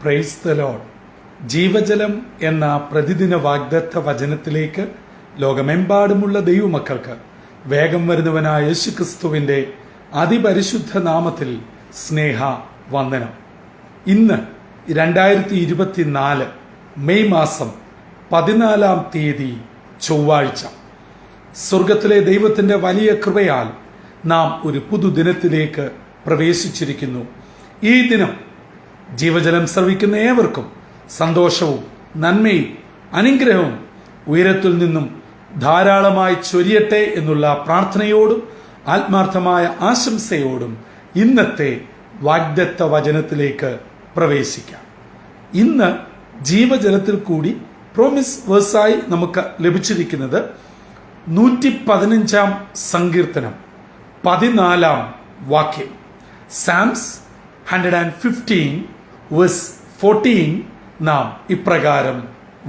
Praise the Lord. ജീവജലം എന്ന പ്രതിദിന വാഗ്ദത്ത വചനത്തിലേക്ക് ലോകമെമ്പാടുമുള്ള ദൈവമക്കൾക്ക് വേഗം വരുന്നവനായ യേശുക്രിസ്തുവിന്റെ അതിപരിശുദ്ധ നാമത്തിൽ സ്നേഹ വന്ദനം. ഇന്ന് 2024 മെയ് മാസം 14 തീയതി ചൊവ്വാഴ്ച. സ്വർഗത്തിലെ ദൈവത്തിന്റെ വലിയ കൃപയാൽ നാം ഒരു പുതുദിനത്തിലേക്ക് പ്രവേശിച്ചിരിക്കുന്നു. ഈ ദിനം ജീവജലം ശ്രവിക്കുന്ന ഏവർക്കും സന്തോഷവും നന്മയും അനുഗ്രഹവും ഉയരത്തിൽ നിന്നും ധാരാളമായി ചൊരിയട്ടെ എന്നുള്ള പ്രാർത്ഥനയോടും ആത്മാർത്ഥമായ ആശംസയോടും ഇന്നത്തെ വാഗ്ദത്ത വചനത്തിലേക്ക് പ്രവേശിക്കാം. ഇന്ന് ജീവജലത്തിൽ കൂടി പ്രോമിസ് വേഴ്സായി നമുക്ക് ലഭിച്ചിരിക്കുന്നത് 115 സങ്കീർത്തനം 14 വാക്യം. സാംസ് 115 വേഴ്സ് 14 നാം ഇപ്രകാരം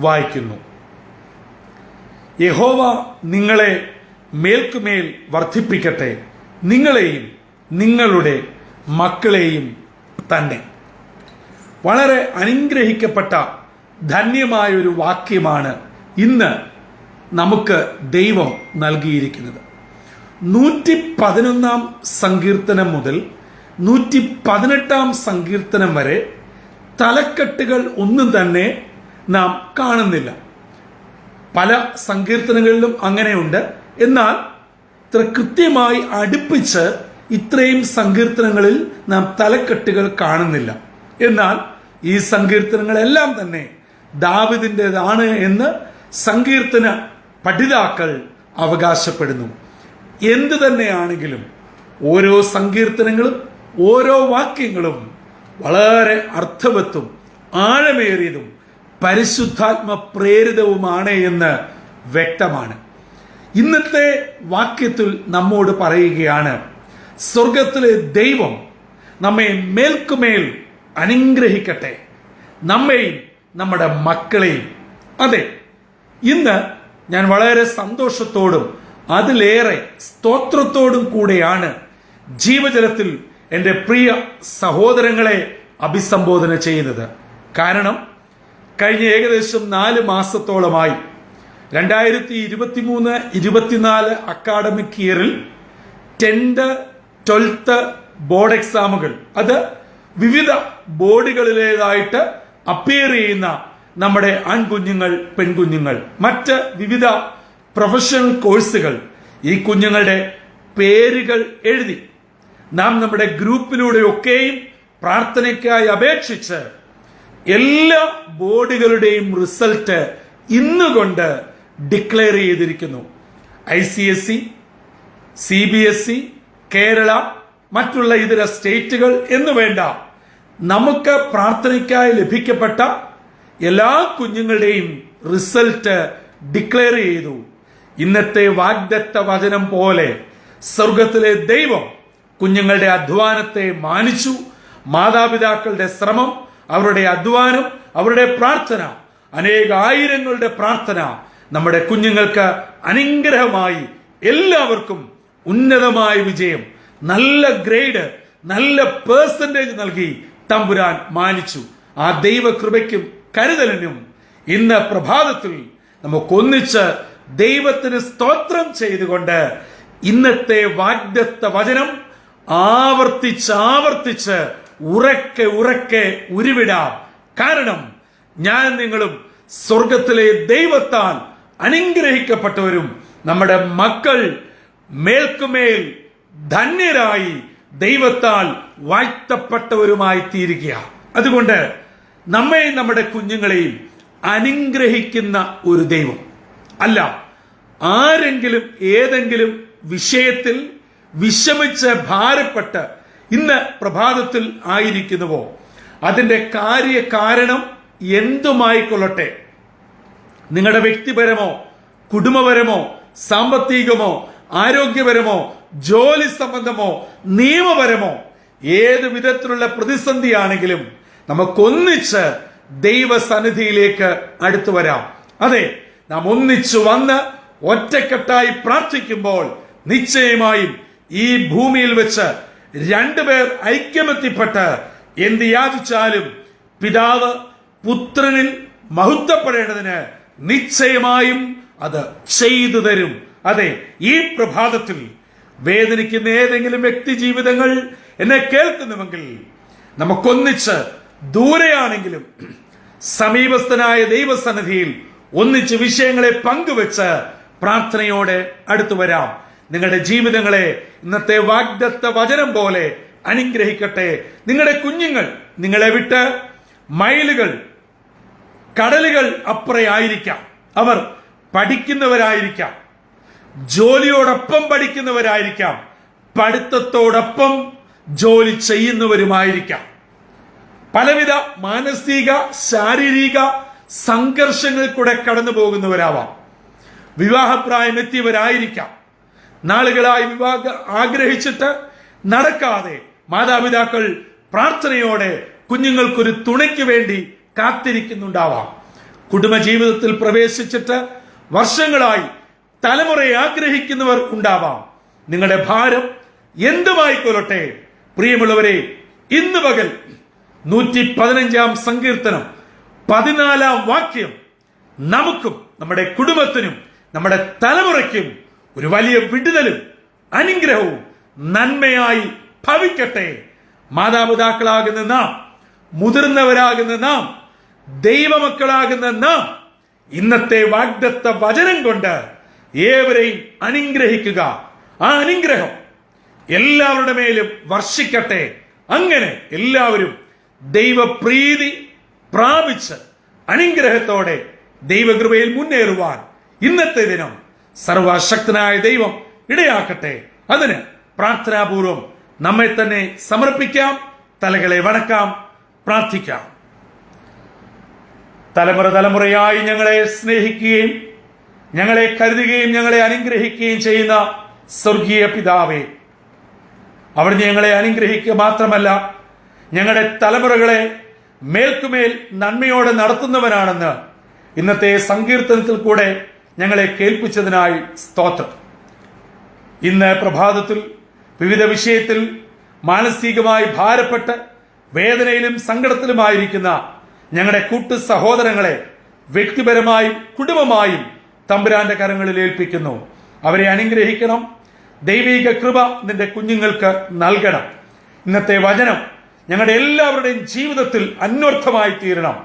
വായിക്കുന്നു: യഹോവ നിങ്ങളെ മേൽക്കുമേൽ വർദ്ധിപ്പിക്കട്ടെ, നിങ്ങളെയും നിങ്ങളുടെ മക്കളെയും തന്നെ. വളരെ അനുഗ്രഹിക്കപ്പെട്ട ധന്യമായൊരു വാക്യമാണ് ഇന്ന് നമുക്ക് ദൈവം നൽകിയിരിക്കുന്നത്. 111 സങ്കീർത്തനം മുതൽ 118 സങ്കീർത്തനം വരെ തലക്കെട്ടുകൾ ഒന്നും തന്നെ നാം കാണുന്നില്ല. പല സങ്കീർത്തനങ്ങളിലും അങ്ങനെയുണ്ട്. എന്നാൽ ഇത്ര കൃത്യമായി അടുപ്പിച്ച് ഇത്രയും സങ്കീർത്തനങ്ങളിൽ നാം തലക്കെട്ടുകൾ കാണുന്നില്ല. എന്നാൽ ഈ സങ്കീർത്തനങ്ങളെല്ലാം തന്നെ ദാവീദിൻ്റെതാണ് എന്ന് സങ്കീർത്തന പഠിതാക്കൾ അവകാശപ്പെടുന്നു. എന്തു തന്നെയാണെങ്കിലും ഓരോ സങ്കീർത്തനങ്ങളും ഓരോ വാക്യങ്ങളും വളരെ അർത്ഥവത്തും ആഴമേറിയതും പരിശുദ്ധാത്മ പ്രേരിതവുമാണ് എന്ന് വ്യക്തമാണ്. ഇന്നത്തെ വാക്യത്തിൽ നമ്മോട് പറയുകയാണ്, സ്വർഗത്തിലെ ദൈവം നമ്മെ മേൽക്കുമേൽ അനുഗ്രഹിക്കട്ടെ, നമ്മെയും നമ്മുടെ മക്കളെയും. അതെ, ഇന്ന് ഞാൻ വളരെ സന്തോഷത്തോടും അതിലേറെ സ്തോത്രത്തോടും കൂടെയാണ് ജീവജലത്തിൽ എൻ്റെ പ്രിയ സഹോദരങ്ങളെ അഭിസംബോധന ചെയ്യുന്നത്. കാരണം കഴിഞ്ഞ ഏകദേശം 4 മാസത്തോളമായി 2023-24 അക്കാഡമിക് ഇയറിൽ 10th 12th ബോർഡ് എക്സാമുകൾ, അത് വിവിധ ബോർഡുകളിലേതായിട്ട് അപ്പിയർ ചെയ്യുന്ന നമ്മുടെ ആൺകുഞ്ഞുങ്ങൾ, പെൺകുഞ്ഞുങ്ങൾ, മറ്റ് വിവിധ പ്രൊഫഷണൽ കോഴ്സുകൾ, ഈ കുഞ്ഞുങ്ങളുടെ പേരുകൾ എഴുതി നാം നമ്മുടെ ഗ്രൂപ്പിലൂടെയൊക്കെയും പ്രാർത്ഥനയ്ക്കായി അപേക്ഷിച്ച് എല്ലാ ബോർഡുകളുടെയും റിസൾട്ട് ഇന്നുകൊണ്ട് ഡിക്ലെയർ ചെയ്തിരിക്കുന്നു. ICSE, CBSE, കേരള, മറ്റുള്ള ഇതര സ്റ്റേറ്റുകൾ എന്ന് വേണ്ട, നമുക്ക് പ്രാർത്ഥനയ്ക്കായി ലഭിക്കപ്പെട്ട എല്ലാ കുഞ്ഞുങ്ങളുടെയും റിസൾട്ട് ഡിക്ലെയർ ചെയ്തു. ഇന്നത്തെ വാഗ്ദത്ത വചനം പോലെ സ്വർഗത്തിലെ ദൈവം കുഞ്ഞുങ്ങളുടെ അധ്വാനത്തെ മാനിച്ചു. മാതാപിതാക്കളുടെ ശ്രമം, അവരുടെ അധ്വാനം, അവരുടെ പ്രാർത്ഥന, അനേകായിരങ്ങളുടെ പ്രാർത്ഥന നമ്മുടെ കുഞ്ഞുങ്ങൾക്ക് അനുഗ്രഹമായി എല്ലാവർക്കും ഉന്നതമായ വിജയം, നല്ല ഗ്രേഡ്, നല്ല പെർസെന്റേജ് നൽകി തമ്പുരാൻ മാനിച്ചു. ആ ദൈവകൃപയ്ക്കും കരുതലിനും ഇന്ന് പ്രഭാതത്തിൽ നമുക്കൊന്നിച്ച് ദൈവത്തിന് സ്തോത്രം ചെയ്തുകൊണ്ട് ഇന്നത്തെ വാഗ്ദത്ത വചനം ആവർത്തിച്ച് ഉറക്കെ ഉരുവിടാം. കാരണം ഞാൻ നിങ്ങളും സ്വർഗത്തിലെ ദൈവത്താൽ അനുഗ്രഹിക്കപ്പെട്ടവരും നമ്മുടെ മക്കൾ മേൽക്കുമേൽ ധന്യരായി ദൈവത്താൽ വാഴ്ത്തപ്പെട്ടവരുമായി തീരുക. അതുകൊണ്ട് നമ്മെയും നമ്മുടെ കുഞ്ഞുങ്ങളെയും അനുഗ്രഹിക്കുന്ന ഒരു ദൈവം അല്ല, ആരെങ്കിലും ഏതെങ്കിലും വിഷയത്തിൽ വിഷമിച്ച് ഭാരപ്പെട്ട് ഇന്ന് പ്രഭാതത്തിൽ ആയിരിക്കുന്നുവോ, അതിന്റെ കാരണം എന്തുമായിക്കൊള്ളട്ടെ, നിങ്ങളുടെ വ്യക്തിപരമോ കുടുംബപരമോ സാമ്പത്തികമോ ആരോഗ്യപരമോ ജോലി സംബന്ധമോ നിയമപരമോ ഏത് വിധത്തിലുള്ള പ്രതിസന്ധിയാണെങ്കിലും നമുക്കൊന്നിച്ച് ദൈവസന്നിധിയിലേക്ക് അടുത്തു വരാം. അതെ, നാം ഒന്നിച്ചു വന്ന് ഒറ്റക്കെട്ടായി പ്രാർത്ഥിക്കുമ്പോൾ നിശ്ചയമായും ഈ ഭൂമിയിൽ വെച്ച് 2 പേർ ഐക്യമെത്തിപ്പെട്ട് എന്ത് യാചിച്ചാലും പിതാവ് പുത്രനിൽ മഹത്വപ്പെടേണ്ടതിന് നിശ്ചയമായും അത് ചെയ്തു തരും. അതെ, ഈ പ്രഭാതത്തിൽ വേദനിക്കുന്ന ഏതെങ്കിലും വ്യക്തി ജീവിതങ്ങൾ എന്നെ കേൾക്കുന്നുവെങ്കിൽ നമുക്കൊന്നിച്ച് ദൂരെയാണെങ്കിലും സമീപസ്ഥനായ ദൈവസന്നിധിയിൽ ഒന്നിച്ച് വിഷയങ്ങളെ പങ്കുവെച്ച് പ്രാർത്ഥനയോടെ അടുത്തു വരാം. നിങ്ങളുടെ ജീവിതങ്ങളെ ഇന്നത്തെ വാഗ്ദത്ത വചനം പോലെ അനുഗ്രഹിക്കട്ടെ. നിങ്ങളുടെ കുഞ്ഞുങ്ങൾ നിങ്ങളെ വിട്ട് മൈലുകൾ കടലുകൾ അപ്പുറയായിരിക്കാം. അവർ പഠിക്കുന്നവരായിരിക്കാം, ജോലിയോടൊപ്പം പഠിക്കുന്നവരായിരിക്കാം, പഠിത്തത്തോടൊപ്പം ജോലി ചെയ്യുന്നവരുമായിരിക്കാം. പലവിധ മാനസിക ശാരീരിക സംഘർഷങ്ങളിൽ കൂടെ കടന്നു പോകുന്നവരാവാം. വിവാഹപ്രായം എത്തിയവരായിരിക്കാം. നാളുകളായി വിവാഹം ആഗ്രഹിച്ചിട്ട് നടക്കാതെ മാതാപിതാക്കൾ പ്രാർത്ഥനയോടെ കുഞ്ഞുങ്ങൾക്കൊരു തുണയ്ക്ക് വേണ്ടി കാത്തിരിക്കുന്നുണ്ടാവാം. കുടുംബജീവിതത്തിൽ പ്രവേശിച്ചിട്ട് വർഷങ്ങളായി തലമുറയെ ആഗ്രഹിക്കുന്നവർ ഉണ്ടാവാം. നിങ്ങളുടെ ഭാരം എന്തുമായിക്കൊള്ളട്ടെ പ്രിയമുള്ളവരെ, ഇന്ന് പകൽ 115 സങ്കീർത്തനം 14 വാക്യം നമുക്കും നമ്മുടെ കുടുംബത്തിനും നമ്മുടെ തലമുറയ്ക്കും ഒരു വലിയ വിടുതലും അനുഗ്രഹവും നന്മയായി ഭവിക്കട്ടെ. മാതാപിതാക്കളാകുന്ന നാം, മുതിർന്നവരാകുന്ന നാം, ദൈവമക്കളാകുന്ന നാം ഇന്നത്തെ വാഗ്ദത്ത വചനം കൊണ്ട് ഏവരെയും അനുഗ്രഹിക്കുക. ആ അനുഗ്രഹം എല്ലാവരുടെ മേലും വർഷിക്കട്ടെ. അങ്ങനെ എല്ലാവരും ദൈവപ്രീതി പ്രാപിച്ച് അനുഗ്രഹത്തോടെ ദൈവകൃപയിൽ മുന്നേറുവാൻ ഇന്നത്തെ ദിനം സർവശക്തനായ ദൈവം ഇടയാക്കട്ടെ. അതിന് പ്രാർത്ഥനാപൂർവം നമ്മെ തന്നെ സമർപ്പിക്കാം. തലകളെ വണക്കാം, പ്രാർത്ഥിക്കാം. തലമുറ തലമുറയായി ഞങ്ങളെ സ്നേഹിക്കുകയും ഞങ്ങളെ കരുതുകയും ഞങ്ങളെ അനുഗ്രഹിക്കുകയും ചെയ്യുന്ന സ്വർഗീയ പിതാവേ, അവിടുന്ന് ഞങ്ങളെ അനുഗ്രഹിക്കുക മാത്രമല്ല ഞങ്ങളുടെ തലമുറകളെ മേൽക്കുമേൽ നന്മയോടെ നടത്തുന്നവനാണെന്ന് ഇന്നത്തെ സങ്കീർത്തനത്തിൽ കൂടെ ഞങ്ങളെ കേൾപ്പിച്ചതിനായി സ്തോത്രം. ഇന്ന് പ്രഭാതത്തിൽ വിവിധ വിഷയത്തിൽ മാനസികമായി ഭാരപ്പെട്ട് വേദനയിലും സങ്കടത്തിലുമായിരിക്കുന്ന ഞങ്ങളുടെ കൂട്ടു സഹോദരങ്ങളെ വ്യക്തിപരമായും കുടുംബമായും തമ്പുരാന്റെ കരങ്ങളിൽ ഏൽപ്പിക്കുന്നു. അവരെ അനുഗ്രഹിക്കണം. ദൈവിക കൃപ നിന്റെ കുഞ്ഞുങ്ങൾക്ക് നൽകണം. ഇന്നത്തെ വചനം ഞങ്ങളുടെ എല്ലാവരുടെയും ജീവിതത്തിൽ അന്വർത്ഥമായി തീരണം.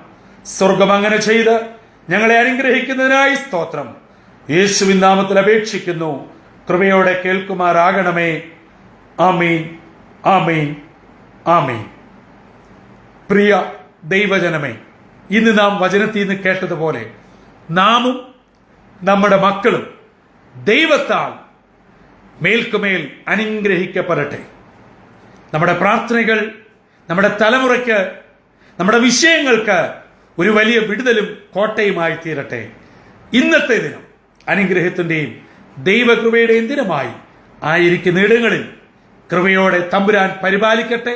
സ്വർഗം അങ്ങനെ ചെയ്ത് ഞങ്ങളെ അനുഗ്രഹിക്കുന്നതിനായി സ്തോത്രം. യേശുവിൻ നാമത്തിൽ അപേക്ഷിക്കുന്നു. കൃപയോടെ കേൾക്കുമാറാകണമേ. ആമീൻ, ആമീൻ, ആമീൻ. പ്രിയ ദൈവജനമേ, ഇന്ന് നാം വചനത്തിൽ നിന്ന് കേട്ടതുപോലെ നാമും നമ്മുടെ മക്കളും ദൈവത്താൽ മേൽക്കുമേൽ അനുഗ്രഹിക്കപ്പെടട്ടെ. നമ്മുടെ പ്രാർത്ഥനകൾ നമ്മുടെ തലമുറയ്ക്ക്, നമ്മുടെ വിഷയങ്ങൾക്ക് ഒരു വലിയ വിടുതലും കോട്ടയുമായി തീരട്ടെ. ഇന്നത്തെ ദിനം അനുഗ്രഹത്തിന്റെയും ദൈവകൃപയുടെയും ദിനമായി ആയിരിക്കുന്ന ഇടങ്ങളിൽ കൃപയോടെ തമ്പുരാൻ പരിപാലിക്കട്ടെ.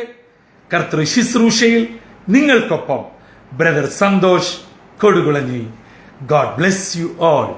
കർത്തൃ ശുശ്രൂഷയിൽ നിങ്ങൾക്കൊപ്പം brother Santhosh Kodukulanji. God bless you all.